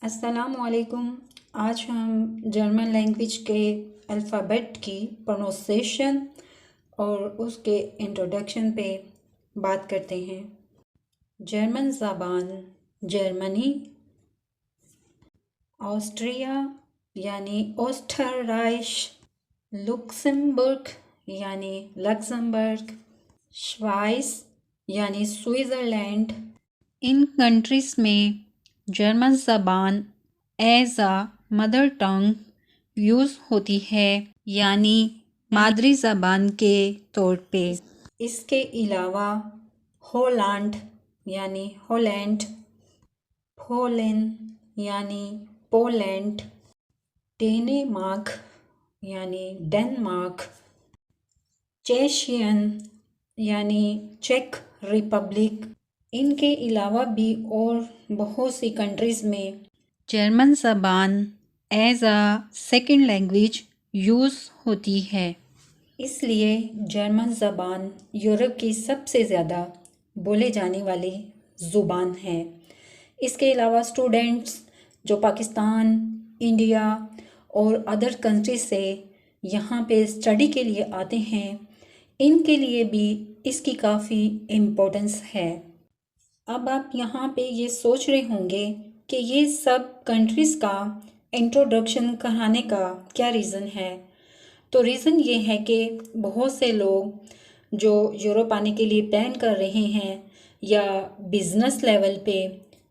अस्सलामुअलैकुम। आज हम जर्मन लैंग्वेज के अल्फ़ाबेट की प्रोनाउंसिएशन और उसके इंट्रोडक्शन पे बात करते हैं। जर्मन ज़बान जर्मनी, ऑस्ट्रिया यानी ओस्टरराइश, लुक्सेमबर्ग यानी लक्समबर्ग, श्वाइस यानी स्विट्ज़रलैंड। इन कंट्रीज़ में जर्मन ज़बान एज आ मदर टंग यूज़ होती है, यानी मादरी ज़बान के तौर पे। इसके अलावा होलैंड यानी हॉलैंड, पोलैंड यानी पोलैंड, डेनमार्क यानी डेनमार्क, चेशियन यानी चेक रिपब्लिक। इनके अलावा भी और बहुत सी कंट्रीज़ में जर्मन ज़बान एज आ सेकंड लैंग्वेज यूज़ होती है। इसलिए जर्मन ज़बान यूरोप की सबसे ज़्यादा बोले जाने वाली ज़ुबान है। इसके अलावा स्टूडेंट्स जो पाकिस्तान, इंडिया और अदर कंट्री से यहाँ पे स्टडी के लिए आते हैं, इनके लिए भी इसकी काफ़ी इम्पोर्टेंस है। अब आप यहाँ पे ये सोच रहे होंगे कि ये सब कंट्रीज़ का इंट्रोडक्शन कराने का क्या रीज़न है। तो रीज़न ये है कि बहुत से लोग जो यूरोप आने के लिए प्लान कर रहे हैं या बिज़नेस लेवल पे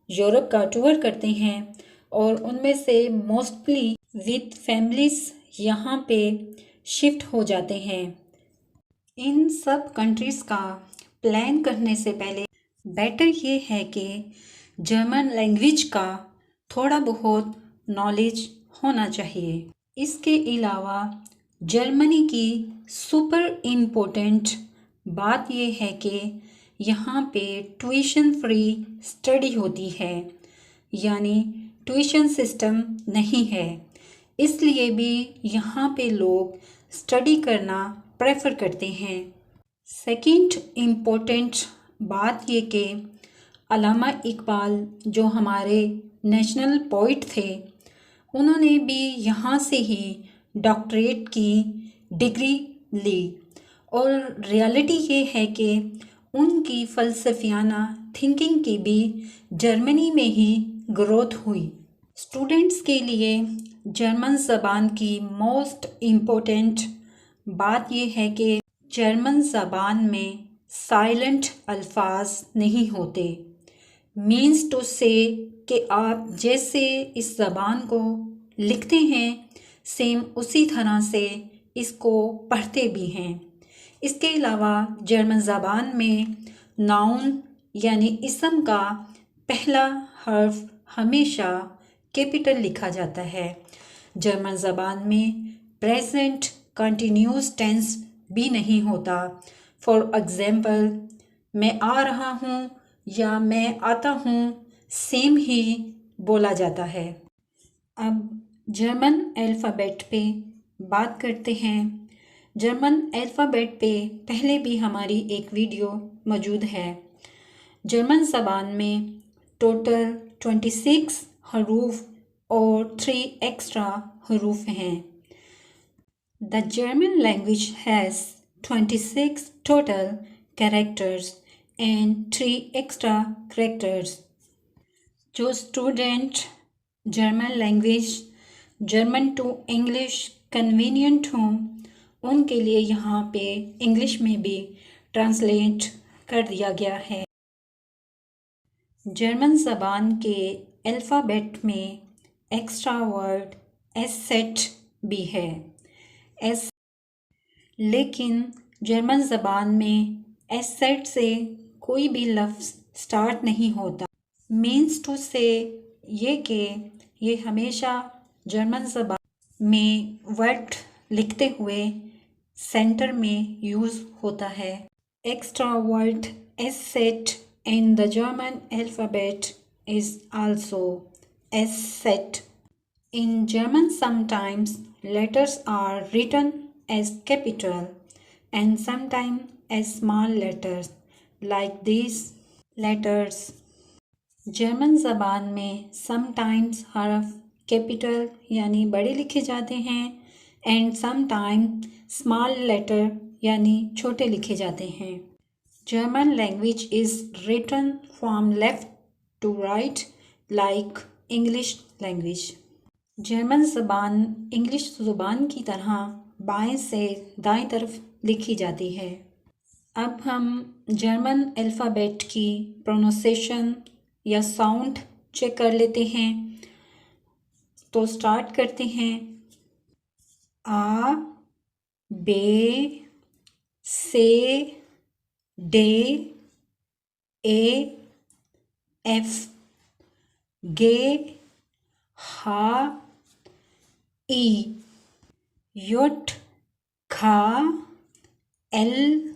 यूरोप का टूर करते हैं, और उनमें से मोस्टली विद फैमिलीज़ यहाँ पे शिफ्ट हो जाते हैं। इन सब कंट्रीज़ का प्लान करने से पहले बेटर ये है कि जर्मन लैंग्वेज का थोड़ा बहुत नॉलेज होना चाहिए। इसके अलावा जर्मनी की सुपर इम्पोर्टेंट बात ये है कि यहाँ पे ट्यूशन फ्री स्टडी होती है, यानी ट्यूशन सिस्टम नहीं है। इसलिए भी यहाँ पे लोग स्टडी करना प्रेफर करते हैं। सेकंड इम्पोर्टेंट बात ये कि अल्लामा इकबाल जो हमारे नेशनल पोइट थे, उन्होंने भी यहाँ से ही डॉक्टरेट की डिग्री ली, और रियलिटी ये है कि उनकी फ़लसफ़ियाना थिंकिंग की भी जर्मनी में ही ग्रोथ हुई। स्टूडेंट्स के लिए जर्मन ज़बान की मोस्ट इम्पोर्टेंट बात ये है कि जर्मन ज़बान में साइलेंट अल्फाज नहीं होते। मीन्स टू से कि आप जैसे इस ज़बान को लिखते हैं, सेम उसी तरह से इसको पढ़ते भी हैं। इसके अलावा जर्मन ज़बान में नाउन यानी इसम का पहला हर्फ हमेशा कैपिटल लिखा जाता है। जर्मन ज़बान में प्रेजेंट कंटिन्यूस टेंस भी नहीं होता। फॉर एग्ज़ाम्पल, मैं आ रहा हूँ या मैं आता हूँ, सेम ही बोला जाता है। अब जर्मन अल्फ़ाबेट पे बात करते हैं। जर्मन अल्फ़ाबेट पे पहले भी हमारी एक वीडियो मौजूद है। जर्मन ज़बान में टोटल 26 हरूफ और 3 एक्स्ट्रा हरूफ हैं। The German language has 26 total characters and 3 extra characters. जो student German language German to English convenient हों, उनके लिए यहाँ पे इंग्लिश में भी ट्रांसलेट कर दिया गया है। जर्मन ज़बान के अल्फ़ाबेट में एक्स्ट्रा वर्ड एस सेट भी है। एस लेकिन जर्मन ज़बान में एस सेट से कोई भी लफ्ज़ स्टार्ट नहीं होता। मीन्स टू से ये कि ये हमेशा जर्मन ज़बान में वर्ड लिखते हुए सेंटर में यूज़ होता है। Extra word S set in the German alphabet is also S set. In German, sometimes letters are written as capital and sometimes as small letters, like these letters. German ज़बान में sometimes हरफ capital यानी बड़े लिखे जाते हैं and sometime small letter यानी छोटे लिखे जाते हैं। German language is written from left to right like English language. German ज़बान इंग्लिश ज़ुबान की तरह बाएं से दाएं तरफ लिखी जाती है। अब हम जर्मन अल्फ़ाबेट की प्रोनाउंसिएशन या साउंड चेक कर लेते हैं। तो स्टार्ट करते हैं। आ, बे, से, डे, ए, एफ, गे, हा, ई, युट, खा, एल,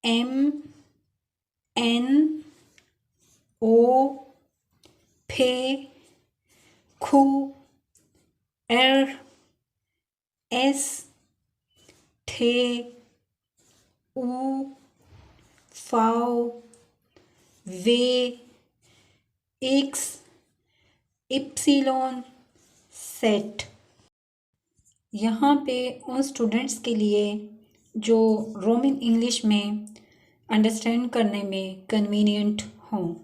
एम, एन, ओ, फे, खू, एर, एस, थे, ऊ, फाव, वे, एक्स, इप्सिलॉन, सेट। यहाँ पे उन स्टूडेंट्स के लिए जो रोमन इंग्लिश में अंडरस्टैंड करने में कन्वीनियंट हों।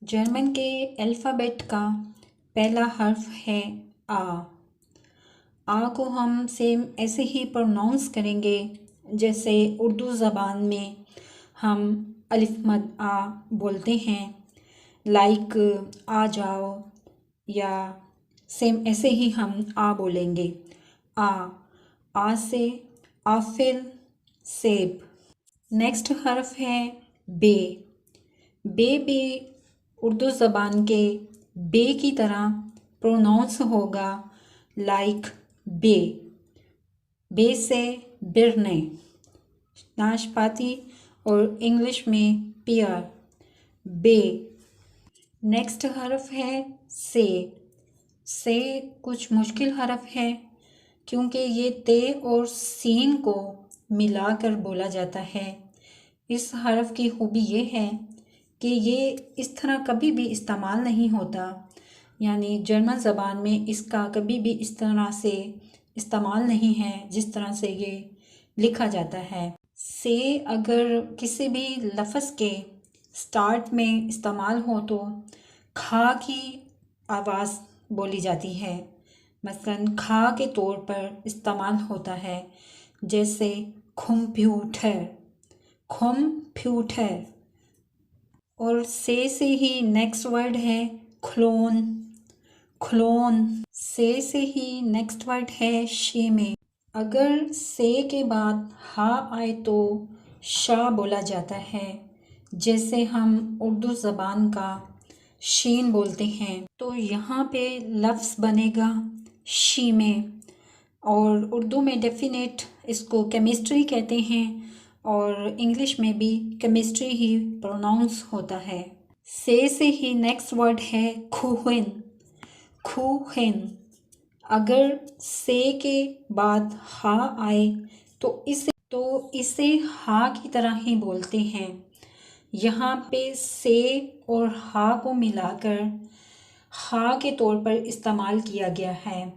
जर्मन के अल्फ़ाबेट का पहला हर्फ है आ को हम सेम ऐसे ही प्रोनाउंस करेंगे जैसे उर्दू ज़बान में हम अलिफ मद आ बोलते हैं, लाइक आ जाओ, या सेम ऐसे ही हम आ बोलेंगे। आ से आफिल, सेब। नेक्स्ट हर्फ है बे। बे भी उर्दू ज़बान के बे की तरह प्रोनाउंस होगा, लाइक बे। बे से बिरने, नाशपाती और इंग्लिश में पियर, बे। नेक्स्ट हर्फ है से। से कुछ मुश्किल हर्फ है क्योंकि ये ते और सीन को मिलाकर बोला जाता है। इस हर्फ की खूबी ये है कि ये इस तरह कभी भी इस्तेमाल नहीं होता, यानी जर्मन ज़बान में इसका कभी भी इस तरह से इस्तेमाल नहीं है जिस तरह से ये लिखा जाता है। से अगर किसी भी लफ्ज़ के स्टार्ट में इस्तेमाल हो तो खा की आवाज़ बोली जाती है। मसलन खा के तौर पर इस्तेमाल होता है, जैसे कंप्यूटर, कंप्यूटर। और से ही नेक्स्ट वर्ड है क्लोन, क्लोन। से ही नेक्स्ट वर्ड है शीमे। अगर से के बाद हा आए तो शाह बोला जाता है, जैसे हम उर्दू ज़बान का शीन बोलते हैं। तो यहाँ पे लफ्ज़ बनेगा शीमे, और उर्दू में डेफिनेट इसको केमिस्ट्री कहते हैं और इंग्लिश में भी केमिस्ट्री ही प्रोनाउंस होता है। से ही नेक्स्ट वर्ड है खुहिन, खुहिन। अगर से के बाद हा आए तो इसे हा की तरह ही बोलते हैं। यहाँ पे से और हा को मिलाकर हा के तौर पर इस्तेमाल किया गया है,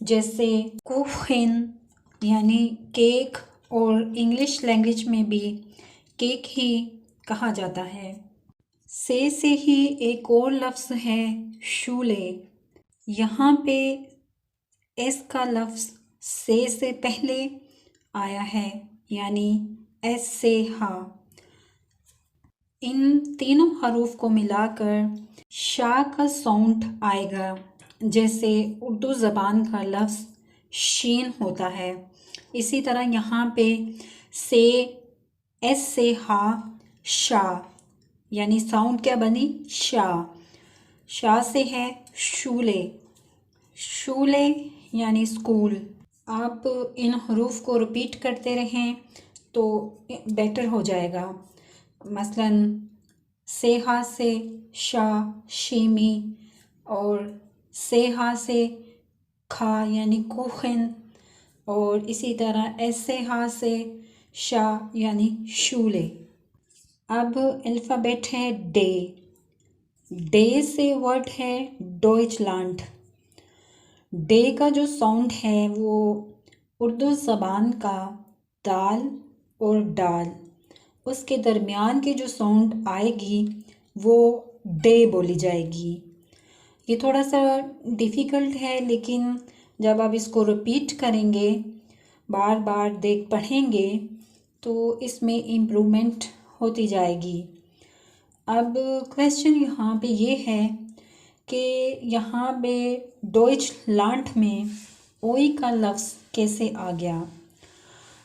जैसे कुहिन यानी केक, और इंग्लिश लैंग्वेज में भी केक ही कहा जाता है। से ही एक और लफ्ज़ है शूले। यहाँ पे एस का लफ्ज़ से पहले आया है, यानी एस से हा। इन तीनों हरूफ को मिलाकर शा का साउंड आएगा, जैसे उर्दू ज़बान का लफ्ज़ शीन होता है। इसी तरह यहाँ पे से एस से हा शा, यानी साउंड क्या बनी शा। शा से है शूले, शूले यानी स्कूल। आप इन हरूफ को रिपीट करते रहें तो बेटर हो जाएगा। मसलन से हा से शा शीमी, और से हा से खा यानी कुखिन, और इसी तरह ऐसे हा से शा यानी शूले। अब अल्फ़ाबेट है डे। डे से वर्ड है डॉइचलैंड। डे का जो साउंड है वो उर्दू ज़बान का दाल और डाल, उसके दरमियान की जो साउंड आएगी वो डे बोली जाएगी। ये थोड़ा सा डिफ़िकल्ट है, लेकिन जब आप इसको रिपीट करेंगे, बार बार देख पढ़ेंगे, तो इसमें इम्प्रूवमेंट होती जाएगी। अब क्वेश्चन यहाँ पे ये है कि यहाँ पे डॉइचलैंड में ओई का लफ्ज़ कैसे आ गया।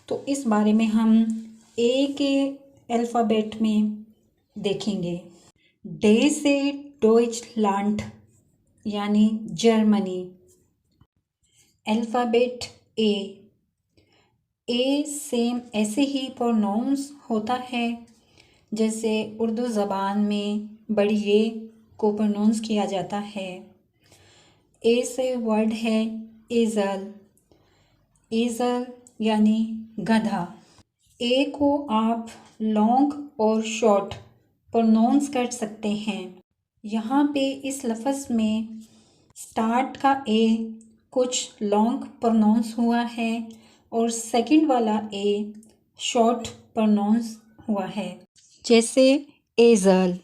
तो इस बारे में हम ए के अल्फ़ाबेट में देखेंगे। डे से डॉइचलैंड यानी जर्मनी। अल्फ़ाबेट ए सेम ऐसे ही प्रोनाउंस होता है जैसे उर्दू ज़बान में बड़ी ए को प्रोनाउंस किया जाता है। ए से वर्ड है एज़ल। एज़ल यानी गधा। ए को आप लॉन्ग और शॉर्ट प्रोनाउंस कर सकते हैं। यहाँ पे इस लफ्ज़ में स्टार्ट का ए कुछ लॉन्ग प्रोनाउंस हुआ है और सेकंड वाला ए शॉर्ट प्रोनाउंस हुआ है, जैसे एज़ल।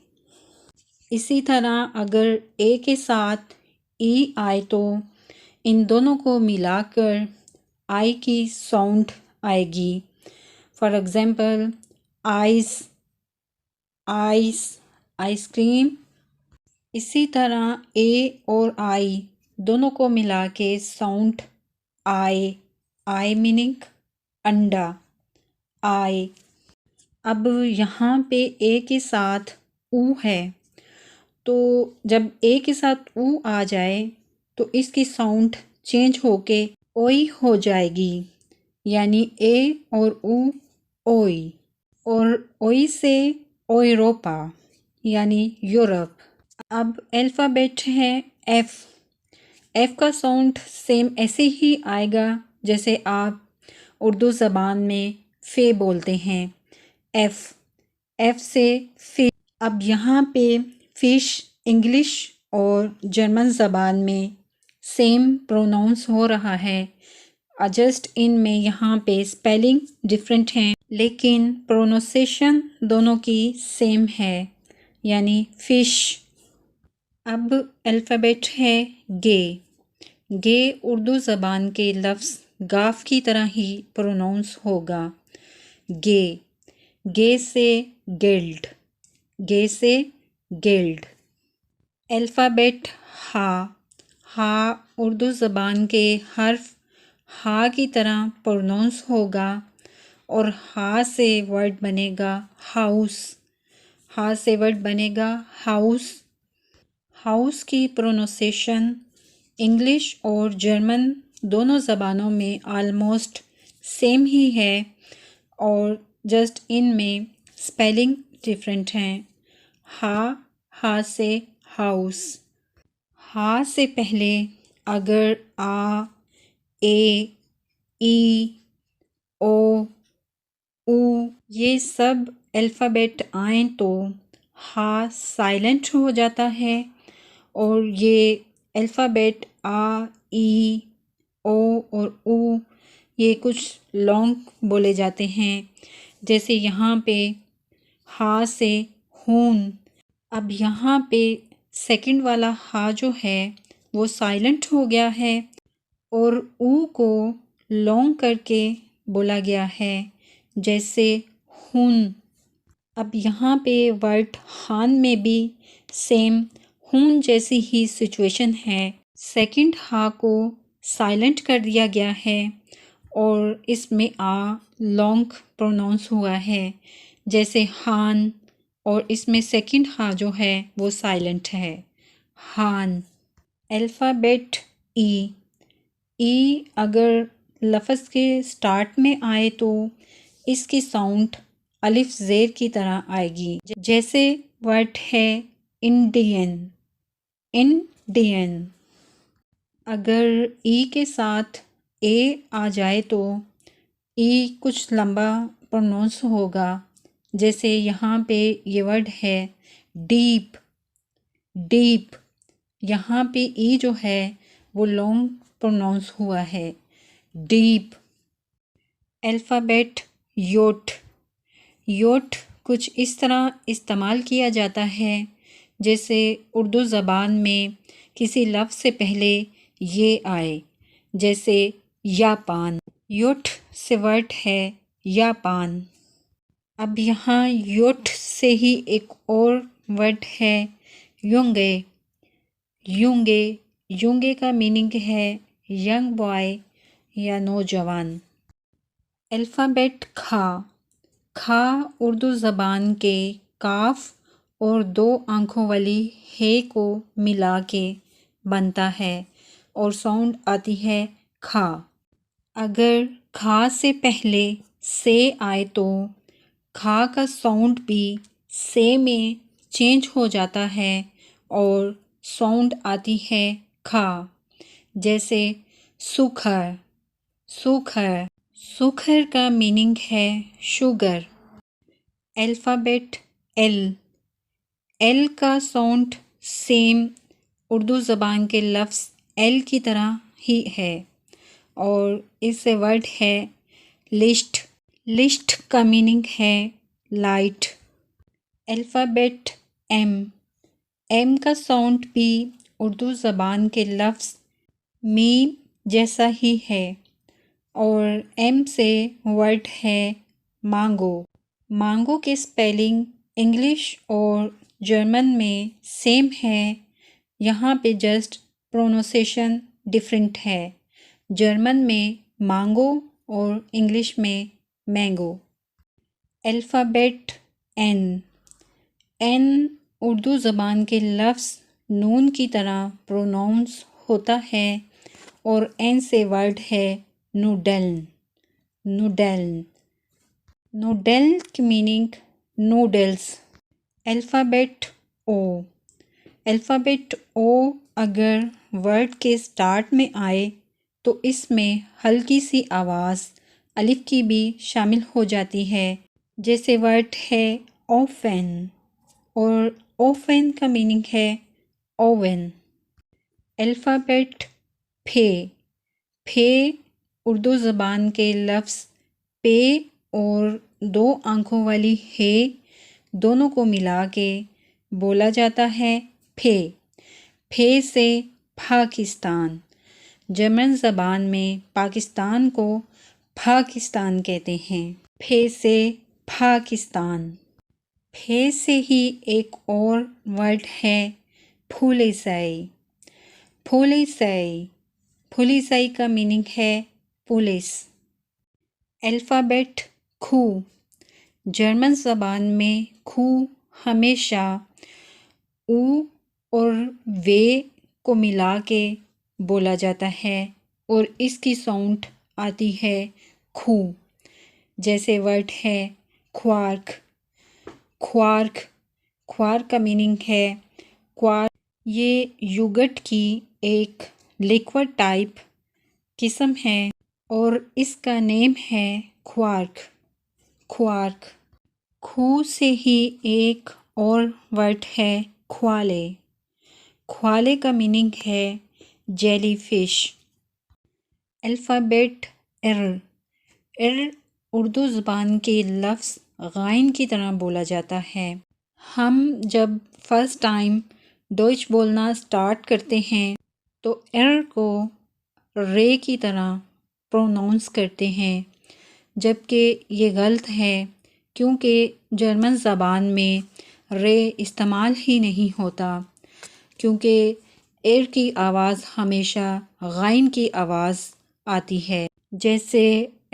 इसी तरह अगर ए के साथ ई आए तो इन दोनों को मिलाकर आई की साउंड आएगी। For example ice, ice, ice cream. इसी तरह ए और आई दोनों को मिला के साउंड आई, आई मीनिंग अंडा, आई। अब यहाँ पे ए के साथ ऊ है, तो जब ए के साथ ऊ आ जाए तो इसकी साउंड चेंज होके ओई हो जाएगी, यानी ए और ऊ ओई। और ओई से ओयूरोपा यानी यूरोप। अब अल्फ़ाबेट है एफ़। एफ़ का साउंड सेम ऐसे ही आएगा जैसे आप उर्दू ज़बान में फ़े बोलते हैं। एफ़, एफ़ से फ़िश। अब यहाँ पे फ़िश इंग्लिश और जर्मन ज़बान में सेम प्रोनाउंस हो रहा है, जस्ट इनमें यहाँ पे स्पेलिंग डिफरेंट हैं, लेकिन प्रोनाउंसिएशन दोनों की सेम है, यानी फ़िश। अब अल्फ़ाबेट है गे। गे उर्दू ज़बान के लफ्ज़ गाफ की तरह ही प्रोनाउंस होगा, गे। गे से गिल्ड, गे से गिल्ड। अल्फ़ाबेट हा। हा उर्दू ज़बान के हर्फ हा की तरह प्रोनाउंस होगा और हा से वर्ड बनेगा हाउस। हा से वर्ड बनेगा हाउस। हाउस की प्रोनाउंसिएशन इंग्लिश और जर्मन दोनों ज़बानों में आलमोस्ट सेम ही है और जस्ट इनमें स्पेलिंग डिफरेंट हैं। हा से हाउस। हा से पहले अगर आ, ए, ई, ओ, ऊ ये सब अल्फ़ाबेट आएँ तो हा साइलेंट हो जाता है और ये अल्फ़ाबेट आ, ई, ओ और ऊ ये कुछ लॉन्ग बोले जाते हैं, जैसे यहाँ पे हा से हून। अब यहाँ पे सेकंड वाला हा जो है वो साइलेंट हो गया है और ऊ को लॉन्ग करके बोला गया है, जैसे हुन। अब यहाँ पे वर्ड हान में भी सेम हुन जैसी ही सिचुएशन है। सेकंड हा को साइलेंट कर दिया गया है और इसमें आ लॉन्ग प्रोनाउंस हुआ है, जैसे हान, और इसमें सेकंड हा जो है वो साइलेंट है, हान। अल्फ़ाबेट ई। ई अगर लफ्ज़ के स्टार्ट में आए तो इसकी साउंड अलिफ ज़ेर की तरह आएगी, जैसे वर्ड है इंडियन, इंडियन। अगर ई के साथ ए आ जाए तो ई कुछ लंबा प्रोनाउंस होगा, जैसे यहाँ पे ये वर्ड है डीप, डीप, यहाँ पे ई जो है वो लॉन्ग प्रोनाउंस हुआ है, डीप। अल्फ़ाबेट योट, योट कुछ इस तरह इस्तेमाल किया जाता है जैसे उर्दू ज़बान में किसी लफ्ज़ से पहले ये आए, जैसे या पान, योट से वर्ड है या पान। अब यहाँ योट से ही एक और वर्ड है युंगे, युंगे, युंगे का मीनिंग है यंग बॉय या नौजवान। अल्फ़ाबेट खा, खा उर्दू ज़बान के काफ और 2 आँखों वाली हे को मिला के बनता है और साउंड आती है खा। अगर खा से पहले से आए तो खा का साउंड भी से में चेंज हो जाता है और साउंड आती है खा, जैसे सुखर, सुखर, सुखर का मीनिंग है शुगर। अल्फ़ाबेट एल, एल का साउंड सेम उर्दू ज़बान के लफ्ज़ एल की तरह ही है और इससे वर्ड है लिस्ट, लिस्ट का मीनिंग है लाइट। अल्फ़ाबेट एम, एम का साउंड भी उर्दू ज़बान के लफ्ज़ मीम जैसा ही है और एम से वर्ड है मांगो। मांगो की स्पेलिंग इंग्लिश और जर्मन में सेम है, यहाँ पे जस्ट प्रोनाउंसिएशन डिफरेंट है, जर्मन में मांगो और इंग्लिश में mango. Alphabet N, N Urdu ज़बान के लफ्ज़ नून की तरह प्रोनाउंस होता है और एन से वर्ड है नूडल्न, नूडल्न, नूडल की मीनिंग नूडल्स। अल्फ़ाबेट ओ, अल्फ़ाबेट ओ अगर वर्ड के स्टार्ट में आए तो इसमें हल्की सी आवाज़ अलिफ की भी शामिल हो जाती है, जैसे वर्ड है ओफन और ओफन का मीनिंग है ओवन। अल्फ़ाबेट फे, फे उर्दू ज़बान के लफ्ज़ पे और 2 आँखों वाली हे दोनों को मिला के बोला जाता है फे, फे से पाकिस्तान, जर्मन ज़बान में पाकिस्तान को पाकिस्तान कहते हैं, फे से पाकिस्तान। फे से ही एक और वर्ड है फूलेसाई, फूलेसाई, फूलेसाई का मीनिंग है पुलिस। अल्फ़ाबेट खू, जर्मन ज़बान में खू हमेशा ऊ और वे को मिला के बोला जाता है और इसकी साउंड आती है खू, जैसे वर्ड है क्वार्क, क्वार्क, क्वार्क का मीनिंग है क्वार्क, ये योगर्ट की एक लिक्विड टाइप किस्म है और इसका नेम है क्वार्क, क्वार्क। खू से ही एक और वर्ड है ख्वाले, ख्वाले का मीनिंग है जेली फिश। अल्फ़ाबेट एर, एर उर्दू ज़बान के लफ्ज़ गाइन की तरह बोला जाता है। हम जब फर्स्ट टाइम डॉइच बोलना स्टार्ट करते हैं तो एर को रे की तरह प्रोनाउंस करते हैं, जबकि ये गलत है क्योंकि जर्मन ज़बान में रे इस्तेमाल ही नहीं होता, क्योंकि एर की आवाज़ हमेशा गाइन की आवाज़ आती है, जैसे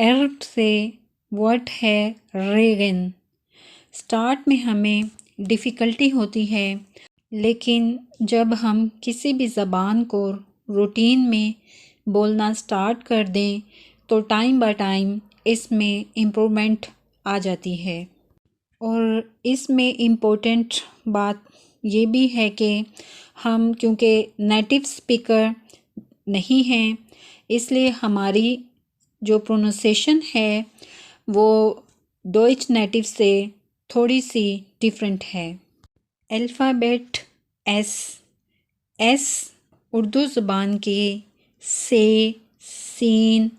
एर से वर्ड है रेगन। स्टार्ट में हमें डिफ़िकल्टी होती है, लेकिन जब हम किसी भी ज़बान को रूटीन में बोलना स्टार्ट कर दें तो टाइम बाय टाइम इसमें इम्प्रूवमेंट आ जाती है। और इसमें इम्पोर्टेंट बात ये भी है कि हम क्योंकि नेटिव स्पीकर नहीं हैं, इसलिए हमारी जो प्रोनाउंसिएशन है वो डॉइच नेटिव से थोड़ी सी डिफरेंट है। Alphabet S. एस उर्दू ज़ुबान के से, सीन,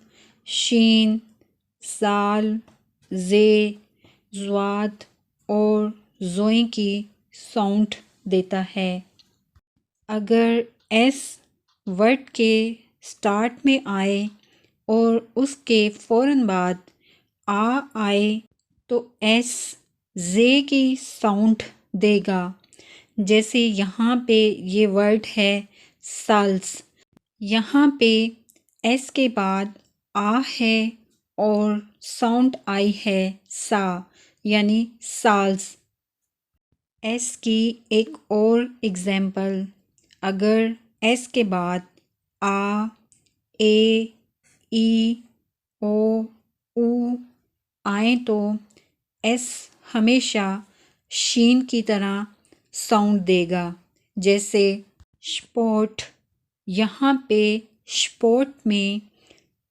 शीन, साल, जे, ज़्वाद और ज़ोई की साउंड देता है। अगर एस वर्ड के स्टार्ट में आए और उसके फ़ौरन बाद आ आए तो एस जे की साउंड देगा। जैसे यहाँ पे ये वर्ड है साल्स, यहाँ पे एस के बाद आ है और साउंड आई है सा, यानी साल्स। एस की एक और एग्जाम्पल, अगर एस के बाद आ, ए, ई, ओ, ऊ आए तो एस हमेशा शीन की तरह साउंड देगा। जैसे स्पोर्ट, यहाँ पे स्पोर्ट में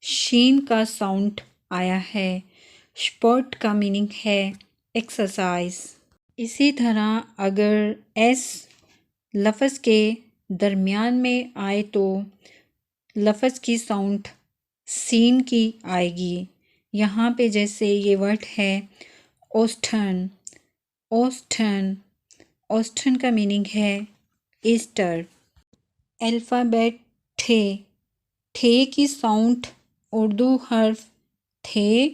शीन का साउंड आया है। स्पोर्ट का मीनिंग है एक्सरसाइज। इसी तरह अगर एस लफ्ज़ के दरमियान में आए तो लफ्ज़ की साउंड सीन की आएगी। यहाँ पे जैसे ये वर्ड है ओस्टर्न। ओस्टर्न, ओस्टर्न का मीनिंग है ईस्टर। अल्फ़ाबेट थे, थे की साउंड उर्दू हर्फ थे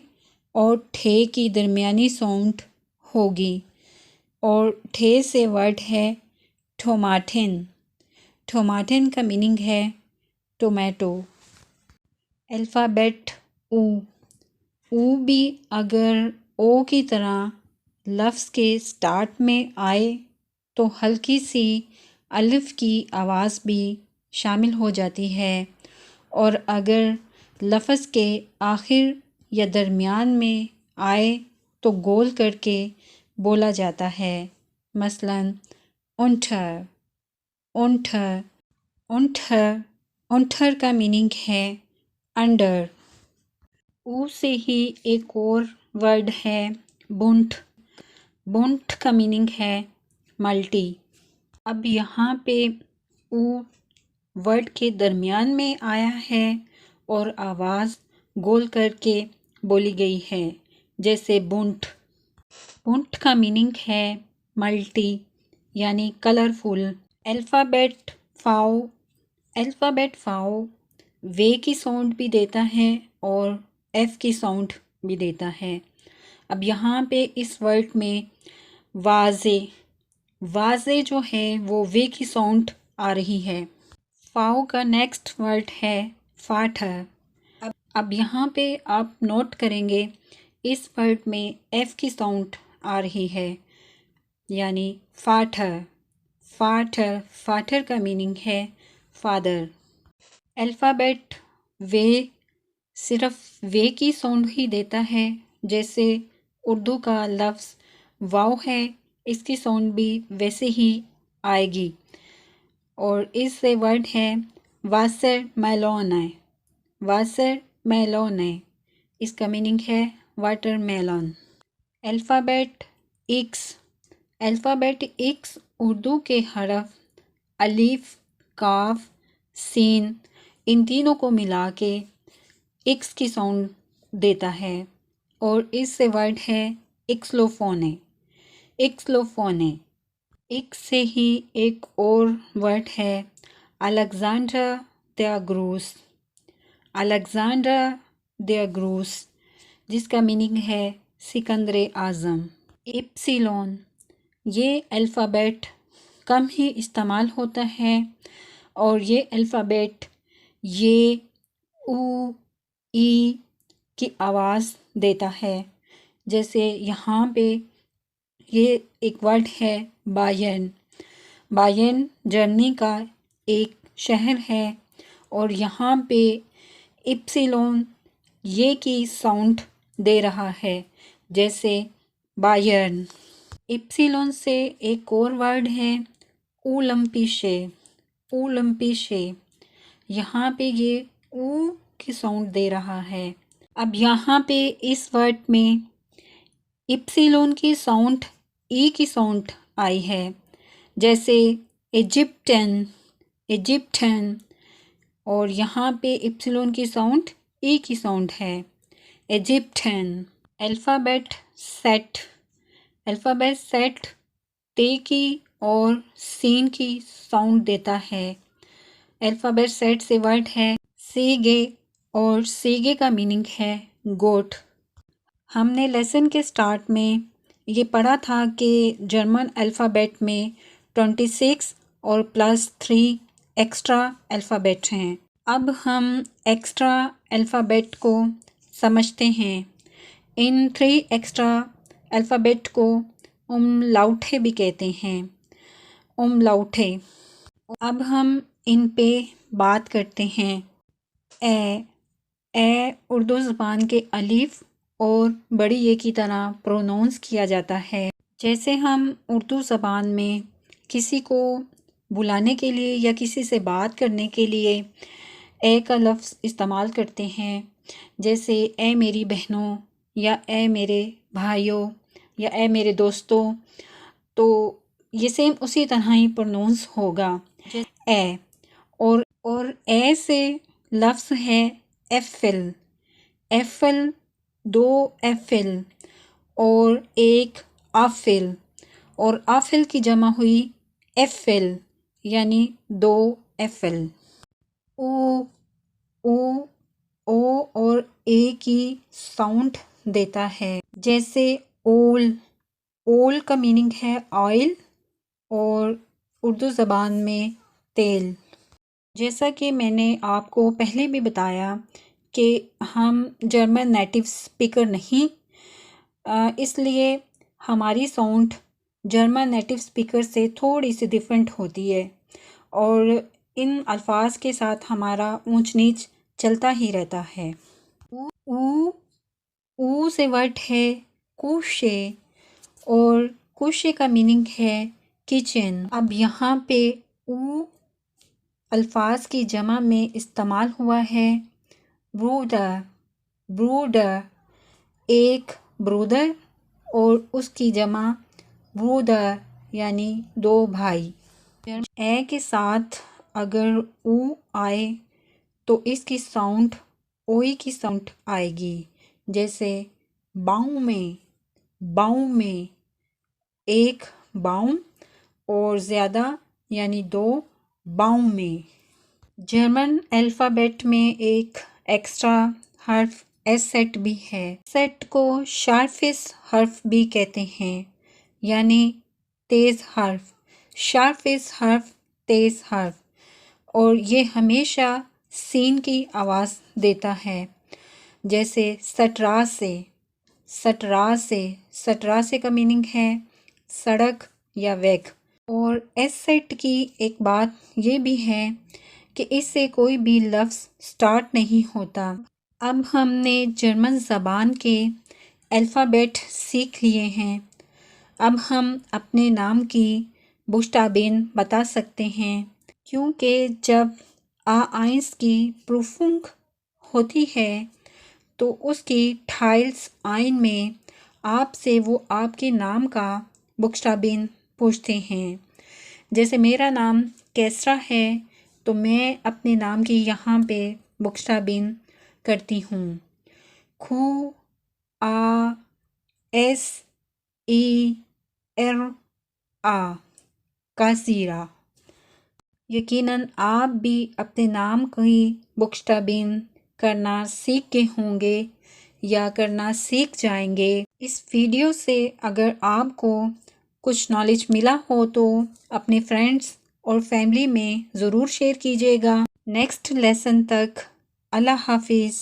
और थे की दरमियानी साउंड होगी। और थे से वर्ड है टोमाटिन। टोमाटिन का मीनिंग है टोमेटो। अल्फ़ाबेट ऊ, ऊ भी अगर ओ की तरह लफ्ज़ के स्टार्ट में आए तो हल्की सी अलिफ की आवाज़ भी शामिल हो जाती है। और अगर लफ्ज़ के आखिर या दरमियान में आए तो गोल करके बोला जाता है। मसलन उंठर, उंठर, उंठर, उंठर का मीनिंग है अंडर। ऊ से ही एक और वर्ड है बुंठ। बुंठ का मीनिंग है मल्टी। अब यहाँ पे ऊ वर्ड के दरमियान में आया है और आवाज़ गोल करके बोली गई है। जैसे बुंठ, बुंठ का मीनिंग है मल्टी यानी कलरफुल। अल्फ़ाबेट फ़ाओ, अल्फ़ाबेट फ़ाओ वे की साउंड भी देता है और एफ़ की साउंड भी देता है। अब यहाँ पे इस वर्ड में वाजे, वाजे जो है वो वे की साउंड आ रही है। फ़ाओ का नेक्स्ट वर्ड है फाठर। अब यहाँ पे आप नोट करेंगे इस वर्ड में एफ़ की साउंड आ रही है यानी फाठर। फाठर, फाठर का मीनिंग है फादर। अल्फ़ाबेट वे सिर्फ वे की साउंड ही देता है। जैसे उर्दू का लफ्ज़ वाव है, इसकी साउंड भी वैसे ही आएगी। और इससे वर्ड है वासर मेलोन है। वासर मेलोन है, इसका मीनिंग है watermelon. Alphabet x, alphabet x Urdu के हरफ अलिफ, काफ, सीन इन तीनों को मिला के एक्स की साउंड देता है। और इससे वर्ड है एक्सलोफोने, एक्सलोफोने। एक्स से ही एक और वर्ड है Alexander the gross. Alexander the gross जिसका मीनिंग है सिकंदर आज़म। एप्सिलॉन, ये अल्फ़ाबेट कम ही इस्तेमाल होता है और ये अल्फ़ाबेट ये ऊ ई की आवाज़ देता है। जैसे यहाँ पे ये एक वर्ड है बायर्न। बायर्न जर्मनी का एक शहर है और यहाँ पे इप्सिलोन ये की साउंड दे रहा है। जैसे बायर्न। इप्सिलोन से एक और वर्ड है ओलंपिशे। ओलंपिशे, यहाँ पे ये ऊ की साउंड दे रहा है। अब यहाँ पे इस वर्ड में इप्सिलोन की साउंड ई की साउंड आई है। जैसे इजिप्टन, इजिप्टन। और यहाँ पे इप्सिलोन की साउंड ई की साउंड है, इजिप्टन। अल्फ़ाबेट सेट, अल्फ़ाबेट सेट ते की और सीन की साउंड देता है। अल्फ़ाबेट सेट से वर्ड है सीगे और सीगे का मीनिंग है गोट। हमने लेसन के स्टार्ट में ये पढ़ा था कि जर्मन अल्फ़ाबेट में 26 और +3 एक्स्ट्रा अल्फ़ाबेट हैं। अब हम एक्स्ट्रा अल्फ़ाबेट को समझते हैं। इन 3 एक्स्ट्रा अल्फ़ाबेट को उमलाउटे भी कहते हैं, उमलाउटे। अब हम इन पे बात करते हैं। ए उर्दू ज़बान के अलिफ और बड़ी ए की तरह प्रोनाउंस किया जाता है। जैसे हम उर्दू ज़बान में किसी को बुलाने के लिए या किसी से बात करने के लिए ए का लफ्ज़ इस्तेमाल करते हैं, जैसे ए मेरी बहनों या ए मेरे भाइयों या ए मेरे दोस्तों, तो ये सेम उसी तरह ही प्रोनाउंस होगा ए। और ए से लफ्ज़ है एफिल, एफिल, 2 एफिल और 1 आफिल, और आफिल की जमा हुई एफिल यानी 2 एफिल। ओ ओ ओ और ए की साउंड देता है, जैसे ओल, ओल का मीनिंग है ऑयल और उर्दू ज़बान में तेल। जैसा कि मैंने आपको पहले भी बताया कि हम जर्मन नेटिव स्पीकर नहीं, इसलिए हमारी साउंड जर्मन नेटिव स्पीकर से थोड़ी सी डिफरेंट होती है और इन अल्फाज के साथ हमारा ऊंच नीच चलता ही रहता है। ऊ ऊ से वर्ड है कुशे और कुशे का मीनिंग है किचन। अब यहाँ पे ऊ अल्फाज की जमा में इस्तेमाल हुआ है ब्रूडर, ब्रूडर, एक ब्रूदर और उसकी जमा ब्रूदर यानी 2 भाई। ए के साथ अगर ऊ आए तो इसकी साउंड ओई की साउंड आएगी, जैसे बाऊ में, बाऊ में, 1 बाउन और ज़्यादा यानी 2 बाऊ में। जर्मन अल्फ़ाबेट में एक एक्स्ट्रा हर्फ एस सेट भी है। सेट को शार्फेस्ट हर्फ भी कहते हैं, यानी तेज़ हर्फ, शार्फेस्ट हर्फ, तेज़ हर्फ। और ये हमेशा सीन की आवाज़ देता है, जैसे सटरा से, सटरा से, सटरा से का मीनिंग है सड़क या वेग। और एस सेट की एक बात ये भी है कि इससे कोई भी लफ्ज़ स्टार्ट नहीं होता। अब हमने जर्मन ज़बान के अल्फ़ाबेट सीख लिए हैं। अब हम अपने नाम की बुश्ताबेन बता सकते हैं, क्योंकि जब आइंस की प्रूफुंग होती है तो उसकी टाइल्स आइन में आपसे वो आपके नाम का बुश्ताबेन पूछते हैं। जैसे मेरा नाम कैसरा है तो मैं अपने नाम की यहाँ पे बुश्ताबेन करती हूँ, खू आ एस ई एर आ, कासीरा। यकीनन आप भी अपने नाम की बुश्ताबेन करना सीख के होंगे या करना सीख जाएंगे। इस वीडियो से अगर आपको कुछ नॉलेज मिला हो तो अपने फ्रेंड्स और फैमिली में ज़रूर शेयर कीजिएगा। नेक्स्ट लेसन तक अल्लाह हाफिज़।